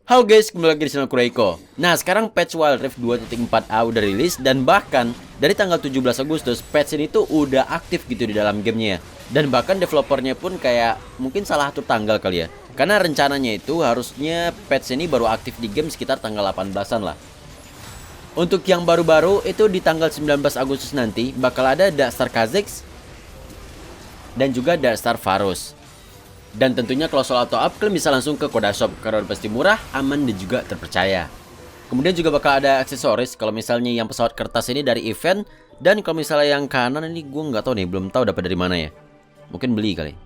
Halo guys, kembali lagi di channel Kureiko. Nah, sekarang patch Wild Rift 2.4a udah rilis, dan bahkan dari tanggal 17 Agustus patch ini tuh udah aktif gitu di dalam gamenya ya. Dan bahkan developernya pun kayak mungkin salah atur tanggal kali ya, karena rencananya itu harusnya patch ini baru aktif di game sekitar tanggal 18-an lah. Untuk yang baru-baru itu di tanggal 19 Agustus nanti bakal ada Darkstar Kha'Zix dan juga Darkstar Pharos. Dan tentunya kalau soal auto up, kalian bisa langsung ke Koda Shop karena udah pasti murah, aman, dan juga terpercaya. Kemudian juga bakal ada aksesoris kalau misalnya yang pesawat kertas ini dari event. Dan kalau misalnya yang kanan ini gue nggak tahu nih, belum tahu dapat dari mana ya. Mungkin beli kali.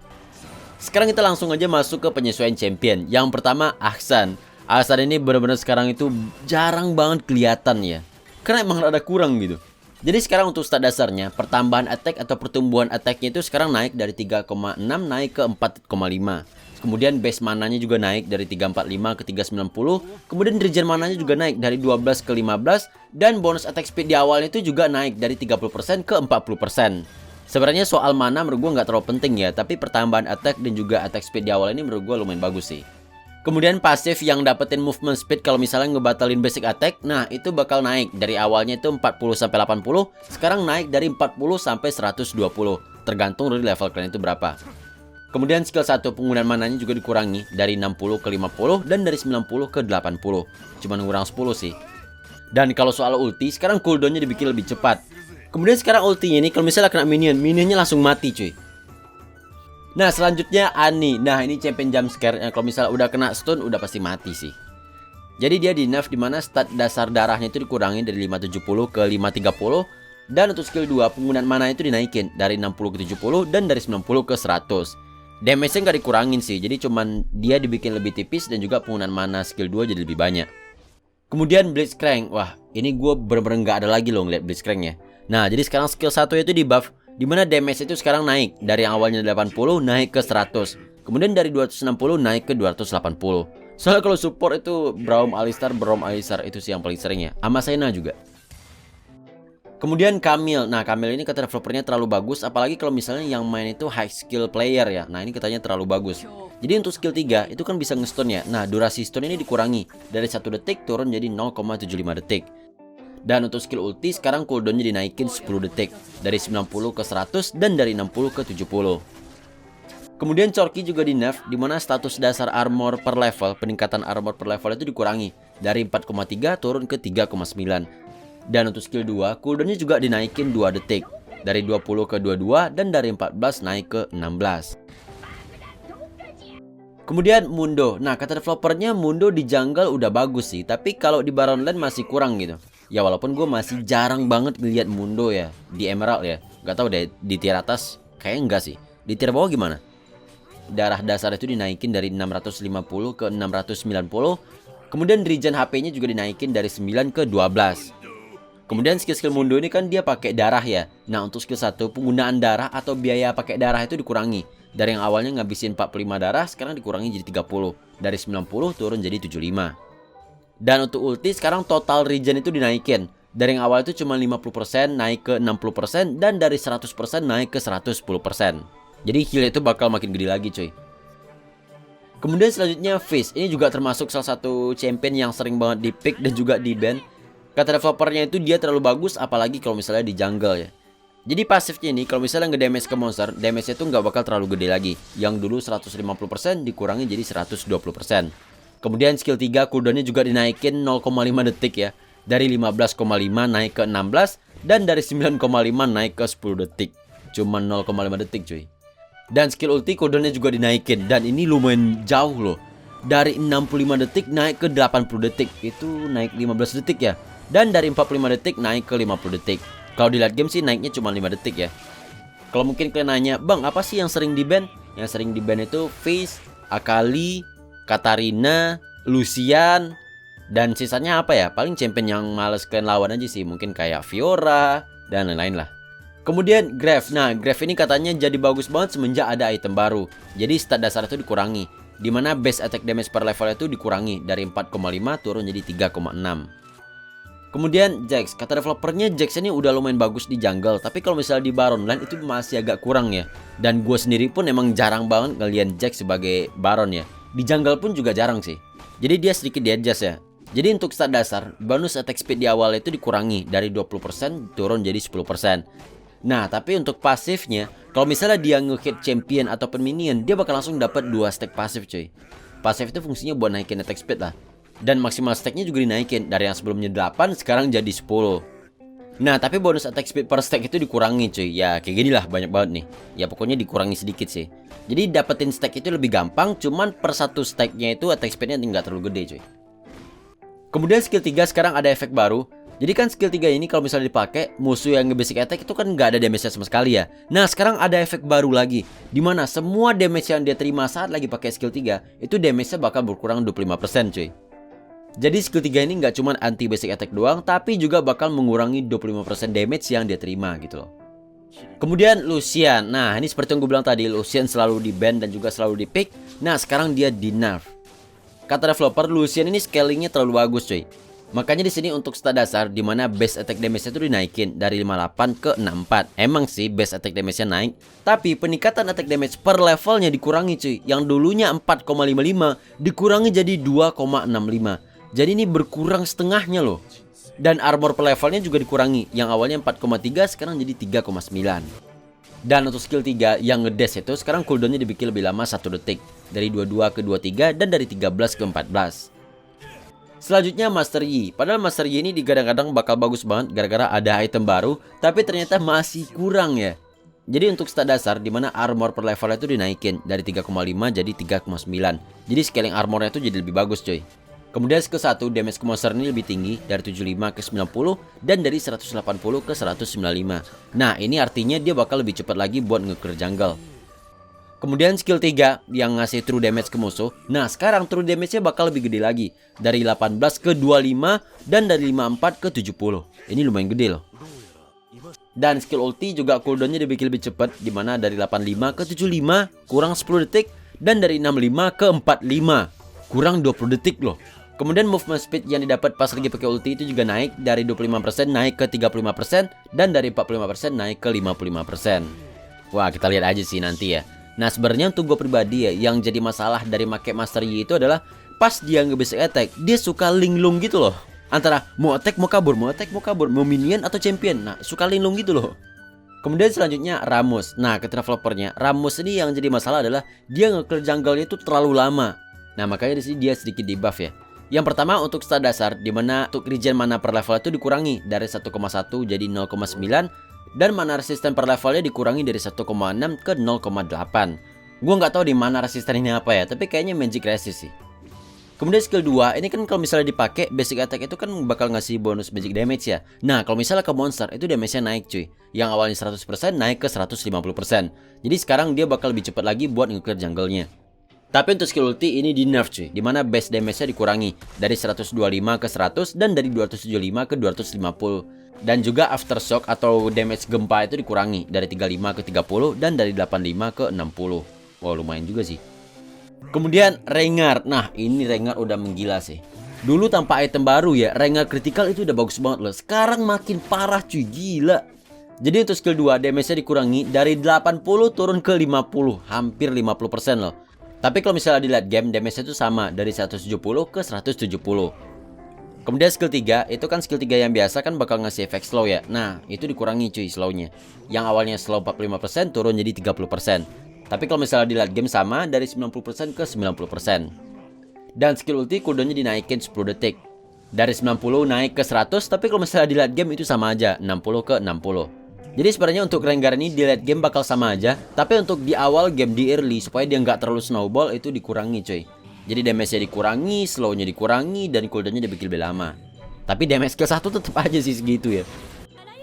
Sekarang kita langsung aja masuk ke penyesuaian champion. Yang pertama Ahsan. Ahsan ini benar-benar sekarang itu jarang banget kelihatan ya, karena emang ada kurang gitu. Jadi sekarang untuk stat dasarnya, pertambahan attack atau pertumbuhan attacknya itu sekarang naik dari 3,6 naik ke 4,5. Kemudian base mananya juga naik dari 345 ke 390. Kemudian regen mananya juga naik dari 12 ke 15. Dan bonus attack speed di awalnya itu juga naik dari 30% ke 40%. Sebenarnya soal mana menurut gue nggak terlalu penting ya, tapi pertambahan attack dan juga attack speed di awal ini menurut gue lumayan bagus sih. Kemudian pasif yang dapetin movement speed kalau misalnya ngebatalin basic attack, nah itu bakal naik dari awalnya itu 40 sampai 80, sekarang naik dari 40 sampai 120, tergantung dari level kalian itu berapa. Kemudian skill 1 penggunaan mananya juga dikurangi dari 60 ke 50 dan dari 90 ke 80. Cuman ngurang 10 sih. Dan kalau soal ulti, sekarang cooldownnya dibikin lebih cepat. Kemudian sekarang ultinya ini kalau misalnya kena minionnya langsung mati cuy. Nah selanjutnya Annie. Nah ini champion jump scare. Kalau misalnya udah kena stun udah pasti mati sih. Jadi dia di nerf dimana stat dasar darahnya itu dikurangi dari 570 ke 530. Dan untuk skill 2 penggunaan mana itu dinaikin dari 60 ke 70 dan dari 90 ke 100. Damage-nya nggak dikurangin sih. Jadi cuman dia dibikin lebih tipis dan juga penggunaan mana skill 2 jadi lebih banyak. Kemudian Blitzcrank. Wah ini gue bener-bener nggak ada lagi loh ngeliat Blitzcranknya. Nah jadi sekarang skill 1 itu di buff, dimana damage itu sekarang naik dari yang awalnya 80 naik ke 100. Kemudian dari 260 naik ke 280. Soalnya kalau support itu Braum Alistar itu sih yang paling sering ya, sama Senna juga. Kemudian Camille. Nah Camille ini kata developernya terlalu bagus, apalagi kalau misalnya yang main itu high skill player ya. Nah ini katanya terlalu bagus. Jadi untuk skill 3 itu kan bisa nge-stun ya. Nah durasi stun ini dikurangi dari 1 detik turun jadi 0,75 detik. Dan untuk skill ulti sekarang cooldownnya dinaikin 10 detik dari 90 ke 100 dan dari 60 ke 70. Kemudian Corki juga di nerf, dimana status dasar armor per level, peningkatan armor per level itu dikurangi dari 4,3 turun ke 3,9. Dan untuk skill 2 cooldownnya juga dinaikin 2 detik dari 20 ke 22 dan dari 14 naik ke 16. Kemudian Mundo. Nah kata developernya Mundo di jungle udah bagus sih, tapi kalau di Baron Lane masih kurang gitu. Ya walaupun gue masih jarang banget ngeliat Mundo ya di Emerald ya. Gak tau deh di tier atas kayaknya enggak sih. Di tier bawah gimana? Darah dasar itu dinaikin dari 650 ke 690. Kemudian regen HP-nya juga dinaikin dari 9 ke 12. Kemudian skill Mundo ini kan dia pakai darah ya. Nah untuk skill 1 penggunaan darah atau biaya pakai darah itu dikurangi. Dari yang awalnya ngabisin 45 darah sekarang dikurangi jadi 30. Dari 90 turun jadi 75. Dan untuk ulti sekarang total regen itu dinaikin. Dari yang awal itu cuma 50% naik ke 60% dan dari 100% naik ke 110%. Jadi heal itu bakal makin gede lagi cuy. Kemudian selanjutnya Fizz. Ini juga termasuk salah satu champion yang sering banget di pick dan juga di ban. Kata developernya itu dia terlalu bagus apalagi kalau misalnya di jungle ya. Jadi pasifnya ini kalau misalnya nge-damage ke monster, damage itu nggak bakal terlalu gede lagi. Yang dulu 150% dikurangi jadi 120%. Kemudian skill 3 cooldownnya juga dinaikin 0,5 detik ya. Dari 15,5 naik ke 16. Dan dari 9,5 naik ke 10 detik. Cuma 0,5 detik cuy. Dan skill ulti cooldownnya juga dinaikin. Dan ini lumayan jauh loh. Dari 65 detik naik ke 80 detik. Itu naik 15 detik ya. Dan dari 45 detik naik ke 50 detik. Kalau di late game sih naiknya cuma 5 detik ya. Kalau mungkin kalian nanya, bang apa sih yang sering di ban? Yang sering di ban itu Fizz, Akali, Katarina, Lucian, dan sisanya apa ya? Paling champion yang males kalian lawan aja sih. Mungkin kayak Fiora dan lain-lain lah. Kemudian Grave. Nah Grave ini katanya jadi bagus banget semenjak ada item baru. Jadi stat dasar itu dikurangi, dimana base attack damage per level itu dikurangi dari 4,5 turun jadi 3,6. Kemudian Jax, kata developernya Jax ini udah lumayan bagus di jungle, tapi kalau misalnya di Baron Lane itu masih agak kurang ya. Dan gue sendiri pun emang jarang banget ngeliat Jax sebagai Baron ya. Di jungle pun juga jarang sih. Jadi dia sedikit di-adjust ya. Jadi untuk stat dasar, bonus attack speed di awal itu dikurangi dari 20% turun jadi 10%. Nah, tapi untuk pasifnya, kalau misalnya dia nge-hit champion ataupun minion, dia bakal langsung dapat 2 stack pasif cuy. Pasif itu fungsinya buat naikin attack speed lah. Dan maksimal stacknya juga dinaikin, dari yang sebelumnya 8 sekarang jadi 10. Nah, tapi bonus attack speed per stack itu dikurangi cuy. Ya kayak gini lah, banyak banget nih. Ya pokoknya dikurangi sedikit sih. Jadi dapetin stack itu lebih gampang, cuman per satu stacknya itu attack speednya nggak terlalu gede cuy. Kemudian skill 3 sekarang ada efek baru. Jadi kan skill 3 ini kalau misalnya dipakai, musuh yang nge-basic attack itu kan nggak ada damage-nya sama sekali ya. Nah sekarang ada efek baru lagi, dimana semua damage yang dia terima saat lagi pakai skill 3 itu damage-nya bakal berkurang 25% cuy. Jadi skill 3 ini nggak cuma anti basic attack doang, tapi juga bakal mengurangi 25% damage yang dia terima gitu loh. Kemudian Lucian. Nah ini seperti yang gue bilang tadi, Lucian selalu di ban dan juga selalu di pick. Nah sekarang dia di nerf. Kata developer, Lucian ini scalingnya terlalu bagus cuy. Makanya di sini untuk stat dasar dimana base attack damage-nya itu dinaikin dari 58 ke 64. Emang sih base attack damage-nya naik, tapi peningkatan attack damage per levelnya dikurangi cuy. Yang dulunya 4,55 dikurangi jadi 2,65. Jadi ini berkurang setengahnya loh. Dan armor per levelnya juga dikurangi. Yang awalnya 4,3 sekarang jadi 3,9. Dan untuk skill 3 yang ngedash itu sekarang cooldownnya dibikin lebih lama 1 detik. Dari 22 ke 23 dan dari 13 ke 14. Selanjutnya Master Yi. Padahal Master Yi ini digadang-gadang bakal bagus banget gara-gara ada item baru, tapi ternyata masih kurang ya. Jadi untuk stat dasar dimana armor per levelnya itu dinaikin dari 3,5 jadi 3,9. Jadi scaling armornya itu jadi lebih bagus coy. Kemudian skill 1 damage ke monster ini lebih tinggi dari 75 ke 90 dan dari 180 ke 195. Nah ini artinya dia bakal lebih cepat lagi buat nge-clear jungle. Kemudian skill 3 yang ngasih true damage ke musuh. Nah sekarang true damage-nya bakal lebih gede lagi. Dari 18 ke 25 dan dari 54 ke 70. Ini lumayan gede loh. Dan skill ulti juga cooldownnya dibikin lebih cepat. Dimana dari 85 ke 75 kurang 10 detik. Dan dari 65 ke 45 kurang 20 detik loh. Kemudian movement speed yang didapat pas lagi pakai ulti itu juga naik. Dari 25% naik ke 35%. Dan dari 45% naik ke 55%. Wah kita lihat aja sih nanti ya. Nah sebenarnya untuk gue pribadi ya, yang jadi masalah dari make Master Yi itu adalah pas dia nge-basic attack, dia suka linglung gitu loh. Antara mau attack mau kabur, mau attack mau kabur, mau minion atau champion. Nah suka linglung gitu loh. Kemudian selanjutnya Rammus. Nah ke developernya, Rammus ini yang jadi masalah adalah dia nge-clear jungle-nya itu terlalu lama. Nah makanya di sini dia sedikit di buff ya. Yang pertama untuk stat dasar, dimana untuk regen mana per level itu dikurangi dari 1,1 jadi 0,9. Dan mana resisten per levelnya dikurangi dari 1,6 ke 0,8. Gue nggak tahu di mana resisten ini apa ya, tapi kayaknya magic resist sih. Kemudian skill 2, ini kan kalau misalnya dipakai basic attack itu kan bakal ngasih bonus magic damage ya. Nah kalau misalnya ke monster itu damage-nya naik cuy. Yang awalnya 100% naik ke 150%. Jadi sekarang dia bakal lebih cepat lagi buat nge-clear jungle-nya. Tapi untuk skill ulti ini di nerf cuy, dimana base damage-nya dikurangi dari 125 ke 100 dan dari 275 ke 250. Dan juga aftershock atau damage gempa itu dikurangi dari 35 ke 30 dan dari 85 ke 60. Wow lumayan juga sih. Kemudian Rengar. Nah ini Rengar udah menggila sih. Dulu tanpa item baru ya, Rengar critical itu udah bagus banget loh. Sekarang makin parah cuy, gila. Jadi untuk skill 2 damage-nya dikurangi dari 80 turun ke 50. Hampir 50% loh. Tapi kalau misalnya di late game damage-nya itu sama dari 170 ke 170. Kemudian skill 3, itu kan skill 3 yang biasa kan bakal ngasih efek slow ya. Nah, itu dikurangi cuy slownya. Yang awalnya slow 45% turun jadi 30%. Tapi kalau misalnya di late game sama dari 90% ke 90%. Dan skill ulti cooldownnya dinaikin 10 detik. Dari 90 naik ke 100, tapi kalau misalnya di late game itu sama aja, 60 ke 60. Jadi sebenarnya untuk Rengar ini di late game bakal sama aja. Tapi untuk di awal game di early supaya dia nggak terlalu snowball itu dikurangi cuy. Jadi damage-nya dikurangi, slow-nya dikurangi, dan cooldown-nya dibikin lebih lama. Tapi damage skill 1 tetap aja sih segitu ya.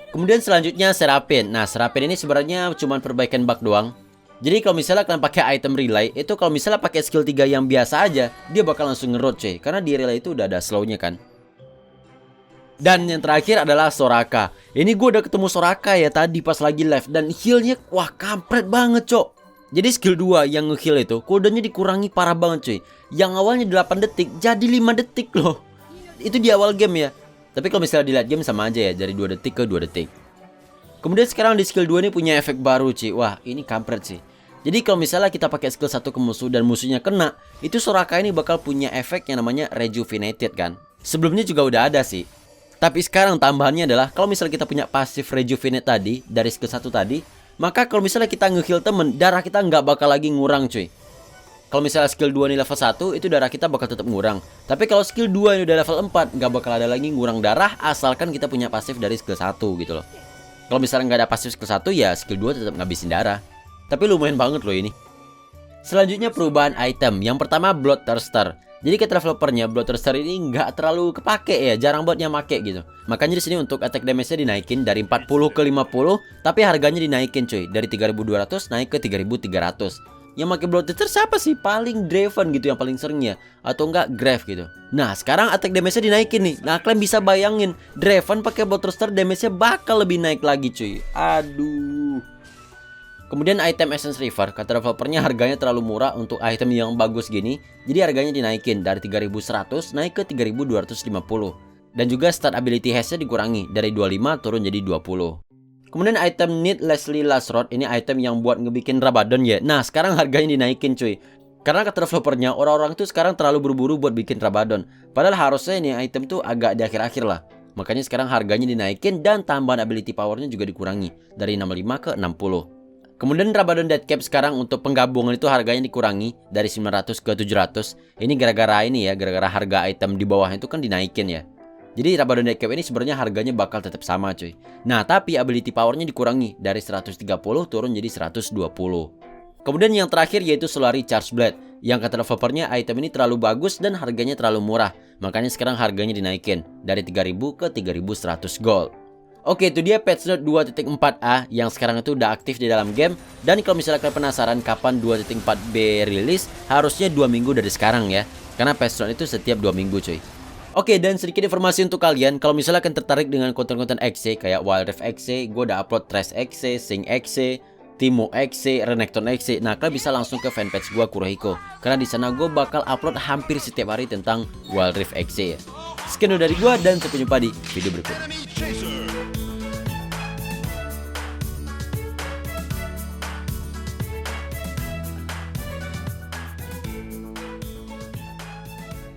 Kemudian selanjutnya Seraphine. Nah Seraphine ini sebenarnya cuma perbaikan bug doang. Jadi kalau misalnya kalian pakai item relay, itu kalau misalnya pakai skill 3 yang biasa aja, dia bakal langsung ngerot cuy. Karena di relay itu udah ada slow-nya kan. Dan yang terakhir adalah Soraka. Ini gue udah ketemu Soraka ya tadi pas lagi live. Dan heal-nya wah kampret banget cok. Jadi skill 2 yang nge-heal itu cooldownnya dikurangi parah banget cuy. Yang awalnya 8 detik jadi 5 detik loh. Itu di awal game ya. Tapi kalau misalnya di late game sama aja ya, dari 2 detik ke 2 detik. Kemudian sekarang di skill 2 ini punya efek baru cuy. Wah ini kampret sih. Jadi kalau misalnya kita pakai skill 1 ke musuh dan musuhnya kena, itu Soraka ini bakal punya efek yang namanya Rejuvenated kan. Sebelumnya juga udah ada sih. Tapi sekarang tambahannya adalah kalau misalnya kita punya pasif Rejuvenate tadi dari skill 1 tadi, maka kalau misalnya kita nge-heal temen, darah kita nggak bakal lagi ngurang cuy. Kalau misalnya skill 2 ini level 1, itu darah kita bakal tetap ngurang. Tapi kalau skill 2 ini udah level 4, nggak bakal ada lagi ngurang darah asalkan kita punya pasif dari skill 1 gitu loh. Kalau misalnya nggak ada pasif skill 1, ya skill 2 tetap ngabisin darah. Tapi lumayan banget loh ini. Selanjutnya perubahan item. Yang pertama Bloodthirster. Jadi kata developernya Bloodthirster ini nggak terlalu kepake ya, jarang buat yang make gitu. Makanya di sini untuk attack damage-nya dinaikin dari 40 ke 50, tapi harganya dinaikin cuy, dari 3.200 naik ke 3.300. Yang pakai Bloodthirster siapa sih? Paling Draven gitu yang paling sering ya, atau enggak Grave gitu. Nah, sekarang attack damage-nya dinaikin nih. Nah, kalian bisa bayangin Draven pakai Bloodthirster damage-nya bakal lebih naik lagi cuy. Aduh. Kemudian item Essence River, kata developernya harganya terlalu murah untuk item yang bagus gini. Jadi harganya dinaikin dari 3.100 naik ke 3.250. Dan juga start ability haste-nya dikurangi dari 25 turun jadi 20. Kemudian item Need Leslie Last Rod, ini item yang buat ngebikin Rabadon ya. Nah sekarang harganya dinaikin cuy. Karena kata developernya orang-orang tuh sekarang terlalu buru-buru buat bikin Rabadon. Padahal harusnya ini item tuh agak di akhir-akhir lah. Makanya sekarang harganya dinaikin dan tambahan ability powernya juga dikurangi dari 65 ke 60. Kemudian Rabadon Deathcap sekarang untuk penggabungan itu harganya dikurangi dari 900 ke 700. Ini gara-gara ini ya, gara-gara harga item di bawah itu kan dinaikin ya. Jadi Rabadon Deathcap ini sebenarnya harganya bakal tetap sama cuy. Nah tapi ability powernya dikurangi dari 130 turun jadi 120. Kemudian yang terakhir yaitu Solari Charge Blade. Yang kata developernya item ini terlalu bagus dan harganya terlalu murah. Makanya sekarang harganya dinaikin dari 3000 ke 3100 gold. Oke, itu dia patch note 2.4a yang sekarang itu udah aktif di dalam game. Dan kalau misalnya kalian penasaran kapan 2.4b rilis, harusnya 2 minggu dari sekarang ya. Karena patch note itu setiap 2 minggu cuy. Oke, dan sedikit informasi untuk kalian. Kalau misalnya kalian tertarik dengan konten-konten XC kayak Wild Rift XC, gue udah upload Trash XC, Sing XC, Timo XC, Renekton XC. Nah, kalian bisa langsung ke fanpage gue Kurohiko. Karena di sana gue bakal upload hampir setiap hari tentang Wild Rift XC ya. Sekian dari gue dan sampai jumpa di video berikutnya.